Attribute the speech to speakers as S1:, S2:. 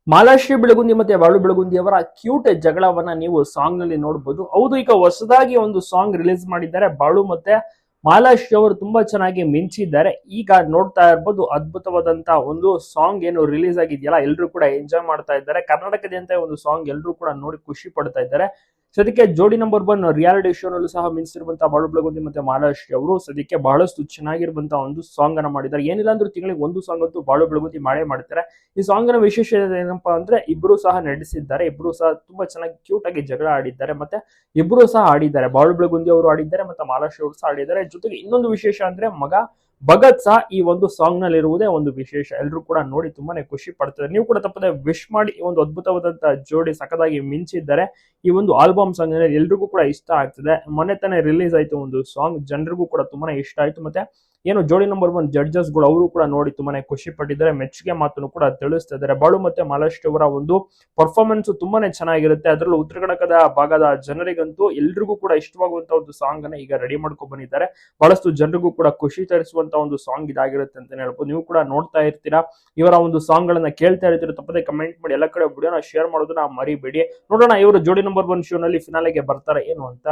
S1: ಮಾಲಾಶ್ರೀ ಬೆಳಗುಂದಿ ಮತ್ತೆ ಬಾಳು ಬೆಳಗುಂದಿ ಅವರ ಕ್ಯೂಟ್ ಜಗಳವನ್ನ ನೀವು ಸಾಂಗ್ ನಲ್ಲಿ ನೋಡಬಹುದು. ಹೌದು, ಈಗ ಹೊಸದಾಗಿ ಒಂದು ಸಾಂಗ್ ರಿಲೀಸ್ ಮಾಡಿದ್ದಾರೆ. ಬಾಳು ಮತ್ತೆ ಮಾಲಾಶ್ರೀ ಅವರು ತುಂಬಾ ಚೆನ್ನಾಗಿ ಮಿಂಚಿದ್ದಾರೆ. ಈಗ ನೋಡ್ತಾ ಇರ್ಬೋದು, ಅದ್ಭುತವಾದಂತ ಒಂದು ಸಾಂಗ್ ಏನು ರಿಲೀಸ್ ಆಗಿದೆಯಲ್ಲ, ಎಲ್ಲರೂ ಕೂಡ ಎಂಜಾಯ್ ಮಾಡ್ತಾ ಇದ್ದಾರೆ. ಕರ್ನಾಟಕದಂತ ಒಂದು ಸಾಂಗ್ ಎಲ್ಲರೂ ಕೂಡ ನೋಡಿ ಖುಷಿ ಪಡ್ತಾ ಇದ್ದಾರೆ. ಸದ್ಯಕ್ಕೆ ಜೋಡಿ ನಂಬರ್ 1 ರಿಯಾಲಿಟಿ ಶೋ ನಲ್ಲೂ ಸಹ ಮಿಂಚಿರುವಂತಹ ಬಾಳು ಬೆಳಗುಂದಿ ಮತ್ತೆ ಮಾಲಾಶ್ರೀ ಅವರು ಸದ್ಯಕ್ಕೆ ಬಹಳಷ್ಟು ಚೆನ್ನಾಗಿರುವಂತಹ ಒಂದು ಸಾಂಗ್ ಅನ್ನ ಮಾಡಿದ್ದಾರೆ. ಏನಿಲ್ಲ ಅಂದ್ರೂ ತಿಂಗಳಿಗೆ ಒಂದು ಸಾಂಗ್ ಅಂತೂ ಬಾಳು ಬೆಳಗುಂದಿ ಮಾಡೇ ಮಾಡ್ತಾರೆ. ಈ ಸಾಂಗ್ ನ ವಿಶೇಷ ಏನಪ್ಪಾ ಅಂದ್ರೆ, ಇಬ್ರು ಸಹ ನಡೆಸಿದ್ದಾರೆ. ಇಬ್ರು ಸಹ ತುಂಬಾ ಚೆನ್ನಾಗಿ ಕ್ಯೂಟ್ ಆಗಿ ಜಗಳ ಆಡಿದ್ದಾರೆ. ಮತ್ತೆ ಇಬ್ರು ಸಹ ಆಡಿದ್ದಾರೆ. ಬಾಳು ಬೆಳಗುಂದಿ ಅವರು ಆಡಿದ್ದಾರೆ ಮತ್ತೆ ಮಾಲಾಶ್ರೀ ಅವರು ಸಹ ಆಡಿದ್ದಾರೆ. ಜೊತೆಗೆ ಇನ್ನೊಂದು ವಿಶೇಷ ಅಂದ್ರೆ, ಮಗ ಭಗತ್ ಸಹ ಈ ಒಂದು ಸಾಂಗ್ ನಲ್ಲಿ ಇರುವುದೇ ಒಂದು ವಿಶೇಷ. ಎಲ್ಲರೂ ಕೂಡ ನೋಡಿ ತುಂಬಾನೇ ಖುಷಿ ಪಡ್ತಾರೆ. ನೀವು ಕೂಡ ತಪ್ಪದೆ ವಿಶ್ ಮಾಡಿ. ಈ ಒಂದು ಅದ್ಭುತವಾದಂತಹ ಜೋಡಿ ಸಖತ್ತಾಗಿ ಮಿಂಚಿದ್ದಾರೆ. ಈ ಒಂದು ಆಲ್ಬಮ್ ಸಾಂಗ್ ಎಲ್ರಿಗೂ ಕೂಡ ಇಷ್ಟ ಆಗ್ತದೆ. ಮೊನ್ನೆ ತಾನೇ ರಿಲೀಸ್ ಆಯ್ತು ಒಂದು ಸಾಂಗ್, ಜನರಿಗೂ ಕೂಡ ತುಂಬಾನೇ ಇಷ್ಟ ಆಯ್ತು. ಮತ್ತೆ ಏನು ಜೋಡಿ ನಂಬರ್ 1 ಜಡ್ಜಸ್ ಗಳು ಅವರು ಕೂಡ ನೋಡಿ ತುಂಬಾನೇ ಖುಷಿ ಪಟ್ಟಿದ್ದಾರೆ. ಮೆಚ್ಚುಗೆ ಮಾತನ್ನು ಕೂಡ ತಿಳಿಸ್ತಾ ಇದ್ದಾರೆ. ಬಾಳು ಮತ್ತೆ ಮಾಲಾಶ್ರೀ ಅವರ ಒಂದು ಪರ್ಫಾರ್ಮೆನ್ಸ್ ತುಂಬಾನೇ ಚೆನ್ನಾಗಿರುತ್ತೆ. ಅದರಲ್ಲೂ ಉತ್ತರ ಕನ್ನಡದ ಭಾಗದ ಜನರಿಗಂತೂ ಎಲ್ರಿಗೂ ಕೂಡ ಇಷ್ಟವಾಗುವಂತ ಒಂದು ಸಾಂಗ್ ಅನ್ನ ಈಗ ರೆಡಿ ಮಾಡ್ಕೊಂಡು ಬಂದಿದ್ದಾರೆ. ಬಹಳಷ್ಟು ಜನರಿಗೂ ಕೂಡ ಖುಷಿ ತರಿಸುವಂತ ಒಂದು ಸಾಂಗ್ ಇದಾಗಿರುತ್ತೆ ಅಂತ ಹೇಳ್ಬೋದು. ನೀವು ಕೂಡ ನೋಡ್ತಾ ಇರ್ತೀರಾ, ಇವರ ಒಂದು ಸಾಂಗ್ ಗಳನ್ನ ಕೇಳ್ತಾ ಇರ್ತೀರಾ. ತಪ್ಪದೆ ಕಮೆಂಟ್ ಮಾಡಿ, ಎಲ್ಲ ಕಡೆ ವಿಡಿಯೋನ ಶೇರ್ ಮಾಡೋದನ್ನ ಮರಿಬೇಡಿ. ನೋಡೋಣ ಇವರು ಜೋಡಿ ನಂಬರ್ 1 ಶೋ ನಲ್ಲಿ ಫಿನಾಲೆಗೆ ಬರ್ತಾರೆ ಏನು ಅಂತ.